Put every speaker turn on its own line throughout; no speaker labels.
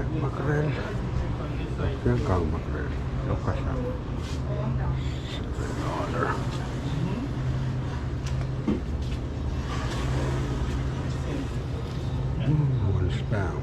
makrel. Yan kang makrel. Lokas na. $7. 1 pound.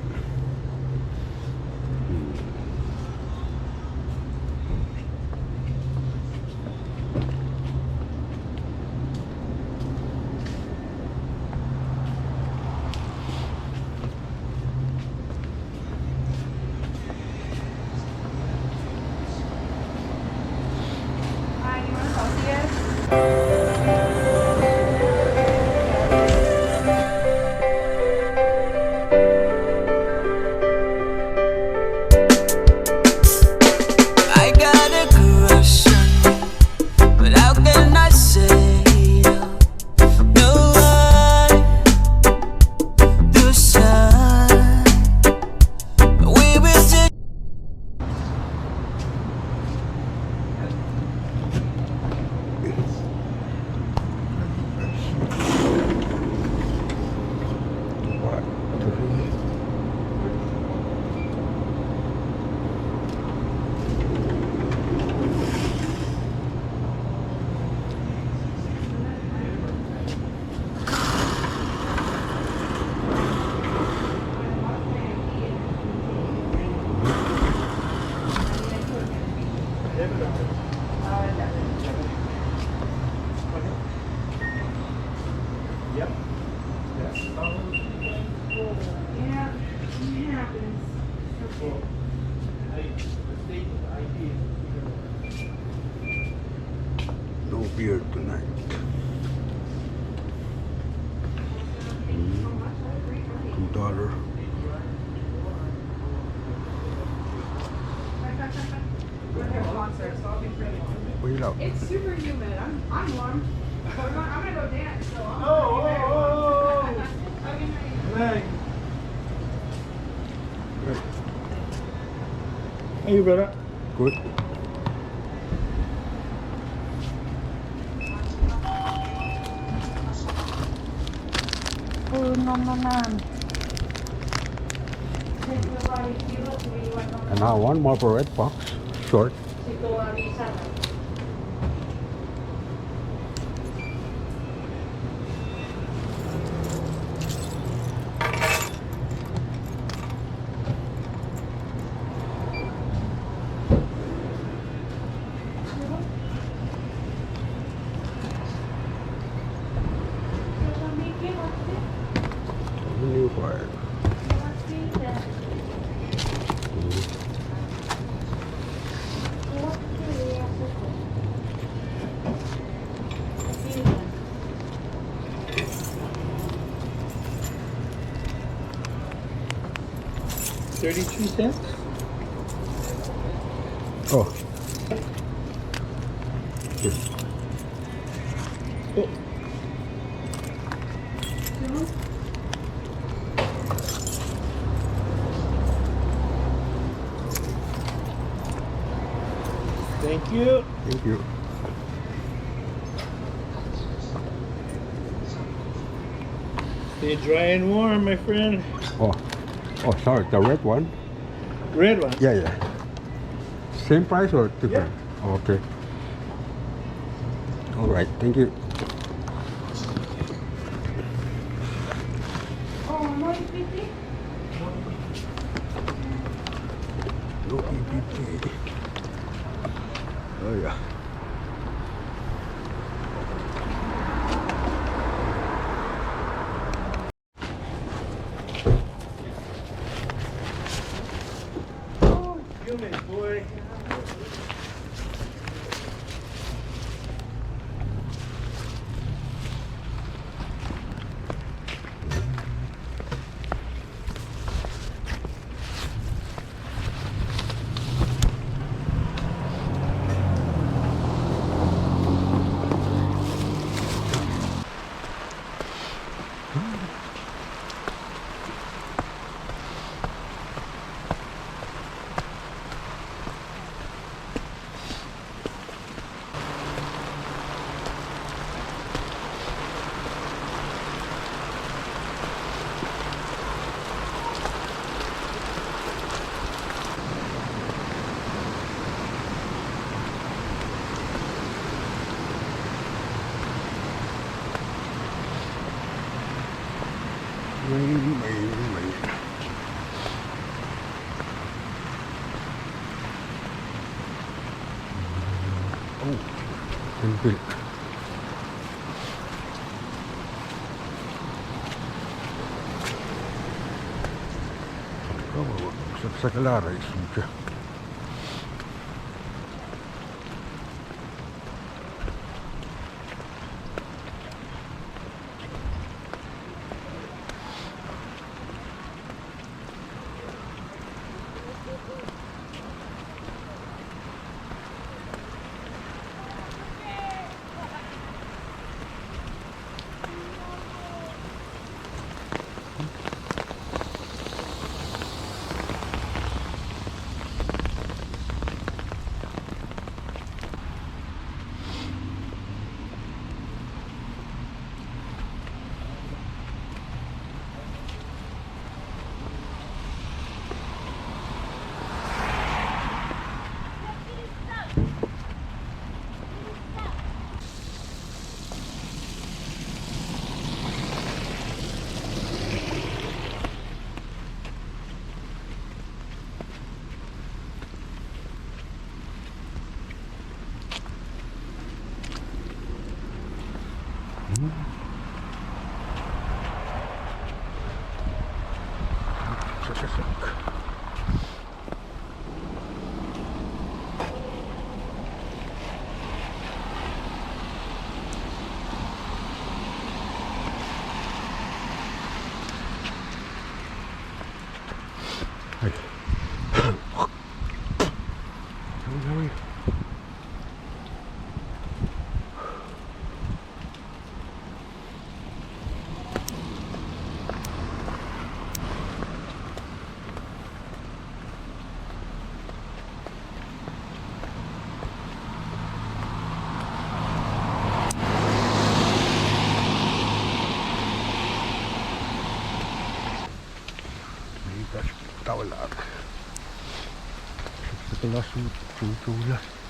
I got a crush on you, but how can I say no one do side? We will take.
What? No beer tonight. $2. Wait up.
It's super humid. I'm warm. I'm gonna go dance. So I'm
Hey. How you, brother?
Good. And now one more for red box. Short. New fire.
$0.32.
Oh. Here.
Oh. Thank you.
Thank you.
Stay dry and warm, my friend.
Oh. Oh, sorry. The red one.
Red one.
Yeah, yeah. Same price or different? Oh, okay. All right. Thank you. No EBT. Oh yeah.
Humid, boy.
May. Oh, simple. Oh, sa Clara isunca. Sasak. Ay. Ay. Tawalaan. Sa talas yung tutulas.